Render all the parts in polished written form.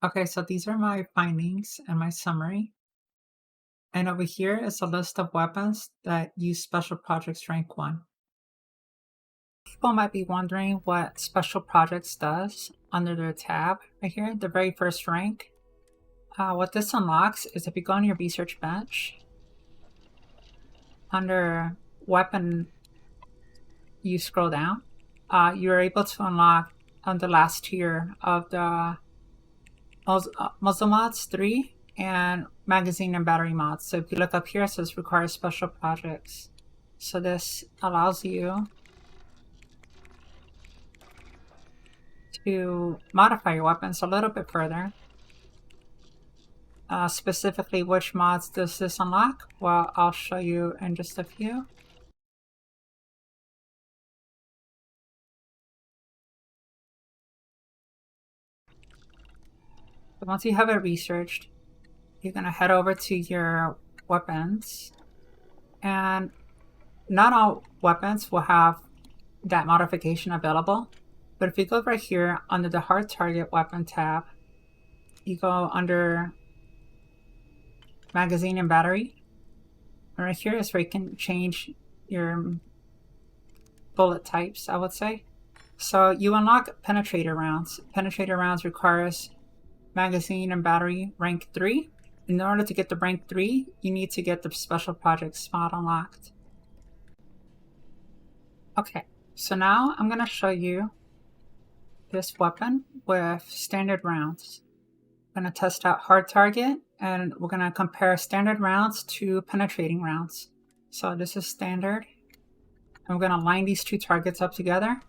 Okay, so these are my findings and my summary. And over here is a list of weapons that use Special Projects Rank 1. People might be wondering what Special Projects does under their tab right here, the very first rank. What this unlocks is if you go on your research bench, under weapon, you scroll down, you're able to unlock on the last tier of the muzzle mods 3 and magazine and battery mods. So if you look up here, it says requires special projects. So this allows you to modify your weapons a little bit further. Specifically, which mods does this unlock? Well, I'll show you in just a few. But once you have it researched, you're going to head over to your weapons, and not all weapons will have that modification available. But if you go right here under the hard target weapon tab, you go under magazine and battery. And right here is where you can change your bullet types, I would say. So you unlock Penetrator rounds. Penetrator rounds requires magazine and battery rank 3. In order to get the rank 3, you need to get the special projects mod unlocked. Okay, so now I'm going to show you this weapon with standard rounds. I'm going to test out hard target, and we're going to compare standard rounds to penetrating rounds. So this is standard. I'm going to line these two targets up together.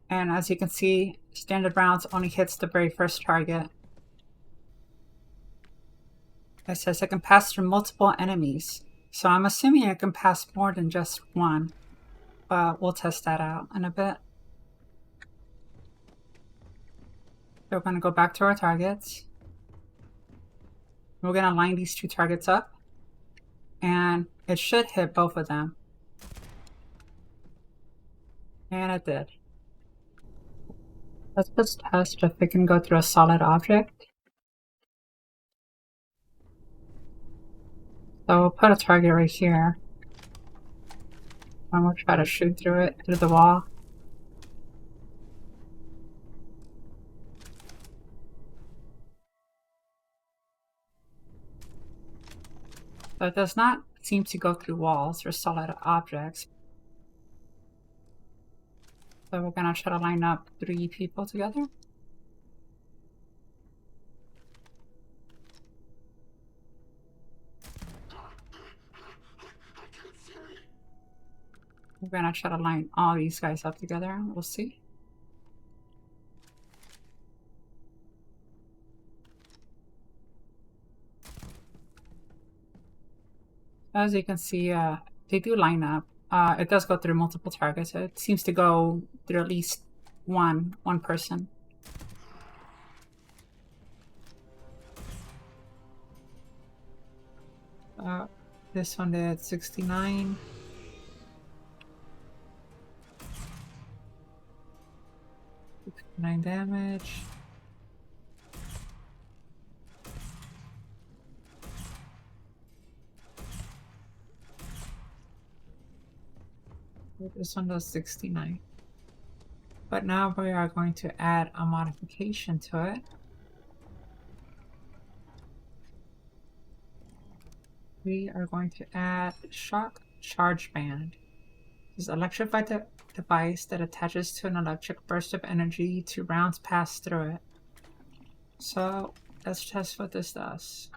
And as you can see, standard rounds only hits the very first target. It says it can pass through multiple enemies. So I'm assuming it can pass more than just one. But we'll test that out in a bit. So we're going to go back to our targets. We're going to line these two targets up. And it should hit both of them. And it did. Let's just test if it can go through a solid object. So we'll put a target right here. And we'll try to shoot through it, through the wall. So it does not seem to go through walls or solid objects. So we're going to try to line up 3 people together. We're going to try to line all these guys up together. We'll see. As you can see, they do line up. It does go through multiple targets. It seems to go through at least one person. This one did 69. Nine damage. This one does 69. But now we are going to add a modification to it. We are going to add shock charge band. This is an electrified device that attaches to an electric burst of energy to rounds pass through it. So let's test what this does.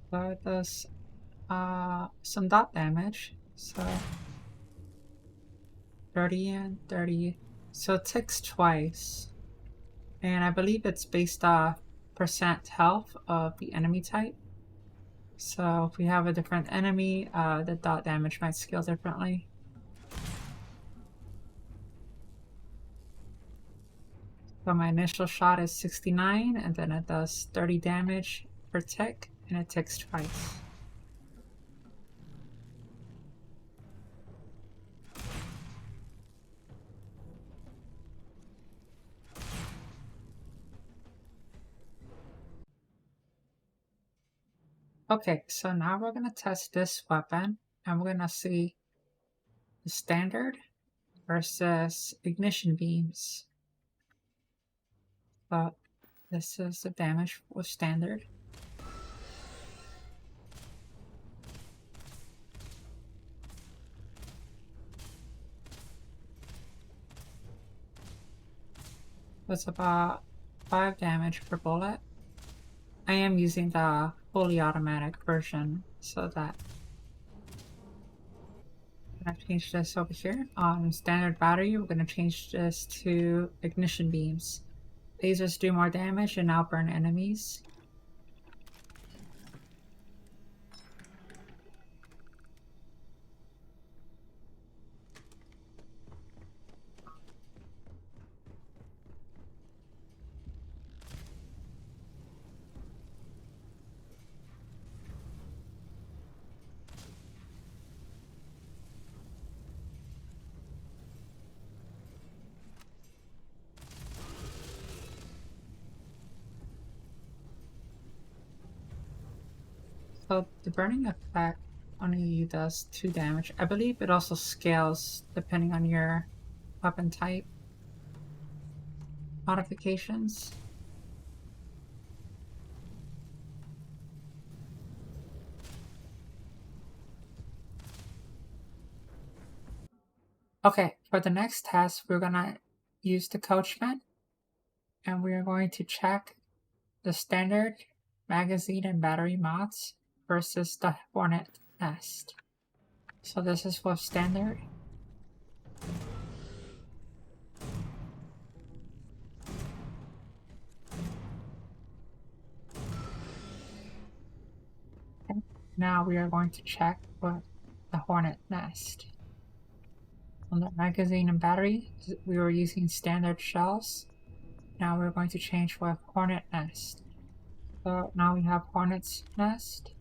So it does some dot damage. So 30 and 30. So it ticks twice. And I believe it's based off percent health of the enemy type. So if we have a different enemy, the dot damage might scale differently. So my initial shot is 69, and then it does 30 damage per tick, and it ticks twice. Okay, so now we're going to test this weapon, and we're going to see the standard versus ignition beams. But this is the damage with standard. It's about 5 damage per bullet. I am using the fully automatic version, so that I'm going to change this over here. On standard battery, we're going to change this to ignition beams. Lasers do more damage and outburn enemies. So the burning effect only does 2 damage. I believe it also scales depending on your weapon type modifications. Okay, for the next test, we're gonna use the Coachman, and we're going to check the standard magazine and battery mods versus the Hornet nest. So this is with standard. Okay. Now we are going to check with the Hornet nest. On the magazine and battery, we were using standard shells. Now we're going to change with Hornet nest. So now we have Hornet's nest.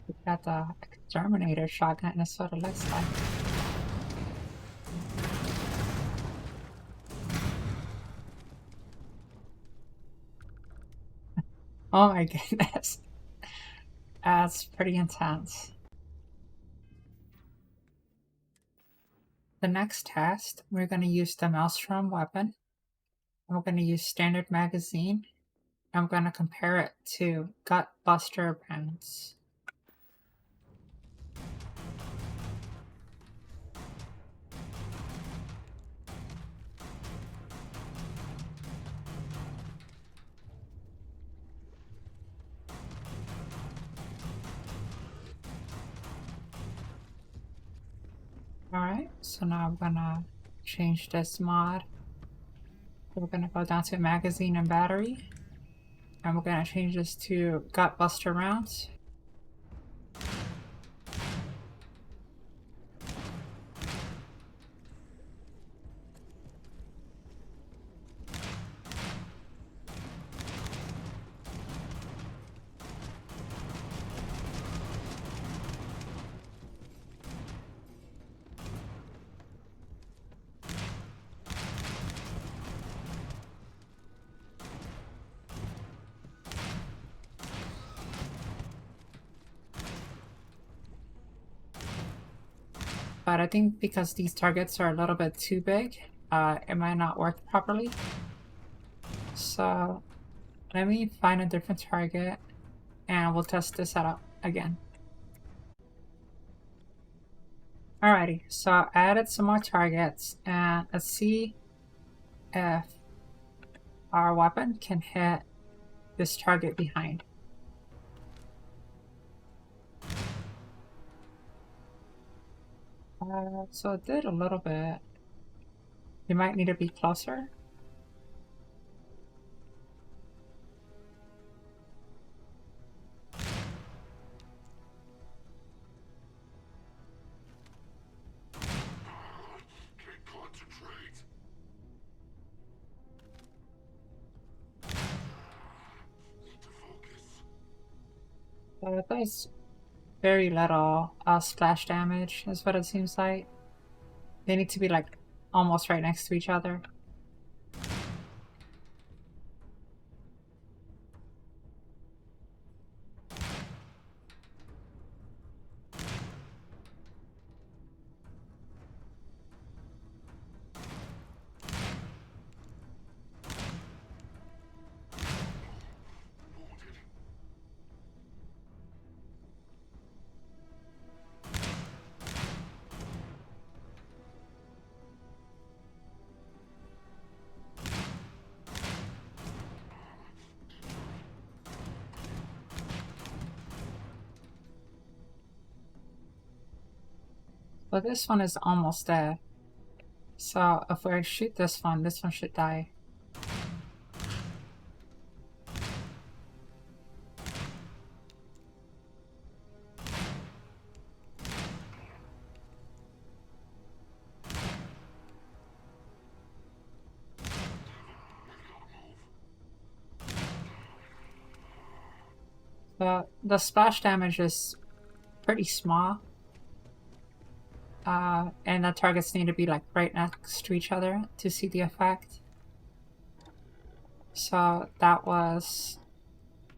We got the exterminator shotgun, and that's what it looks like. Oh my goodness. That's pretty intense. The next test, we're going to use the Maelstrom weapon. We're going to use standard magazine. I'm going to compare it to gut buster rounds. Alright, so now I'm gonna change this mod. We're gonna go down to magazine and battery. And we're gonna change this to gut buster rounds. But I think because these targets are a little bit too big, it might not work properly. So let me find a different target and we'll test this out again. Alrighty, so I added some more targets and let's see if our weapon can hit this target behind. So it did a little bit. You might need to be closer. Can't concentrate. Need to focus. It does very little splash damage, is what it seems like. They need to be like almost right next to each other. Wounded. But this one is almost dead. So if we shoot this one should die. The splash damage is pretty small. And the targets need to be like right next to each other to see the effect. So that was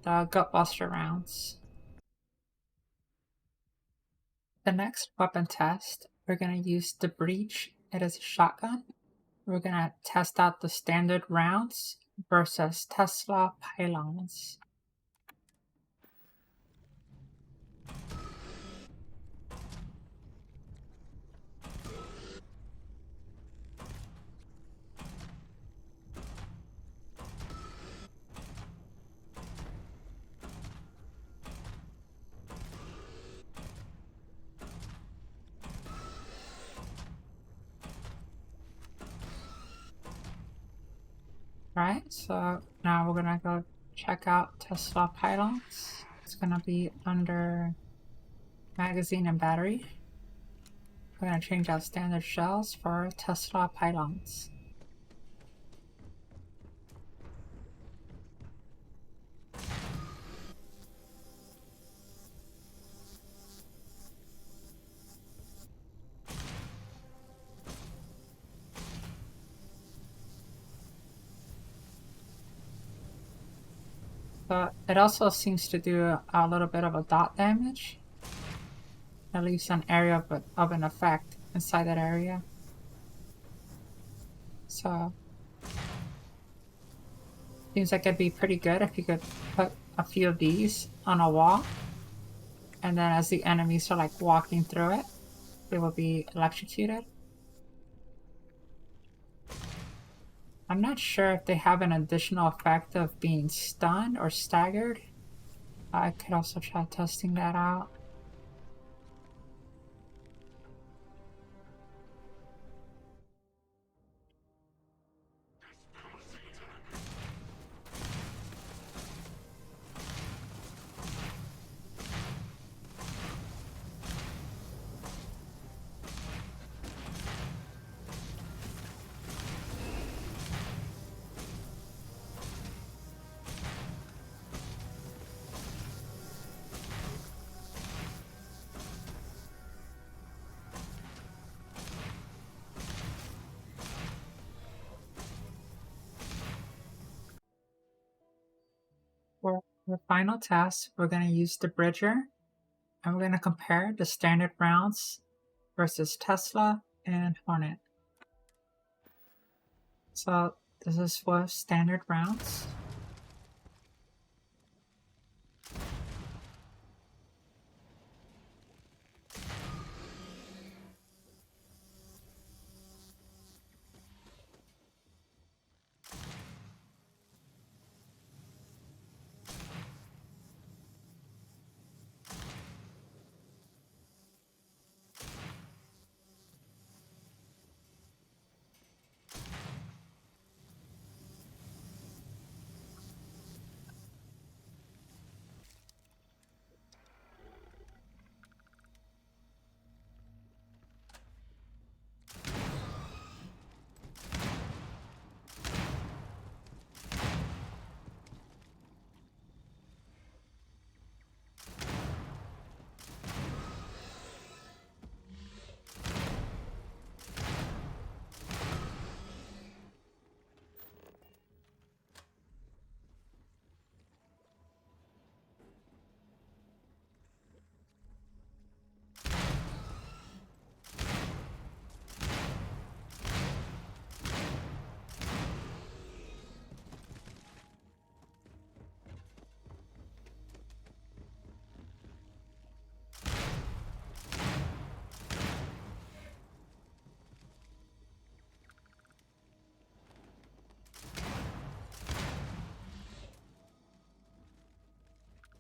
the Gutbuster rounds. The next weapon test, we're going to use the Breach. It is a shotgun. We're going to test out the standard rounds versus Tesla Pylons. Right, so now we're gonna go check out Tesla Pylons. It's gonna be under magazine and battery. We're gonna change out standard shells for Tesla Pylons. But it also seems to do a little bit of a dot damage. It leaves an area of an effect inside that area. So seems like it'd be pretty good if you could put a few of these on a wall, and then as the enemies are like walking through it, they will be electrocuted. I'm not sure if they have an additional effect of being stunned or staggered. I could also try testing that out. For the final test, we're going to use the Bridger, and we're going to compare the standard rounds versus Tesla and Hornet. So this is for standard rounds.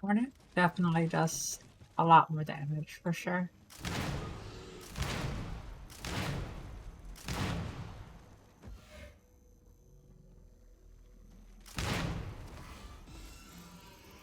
Hornet definitely does a lot more damage for sure.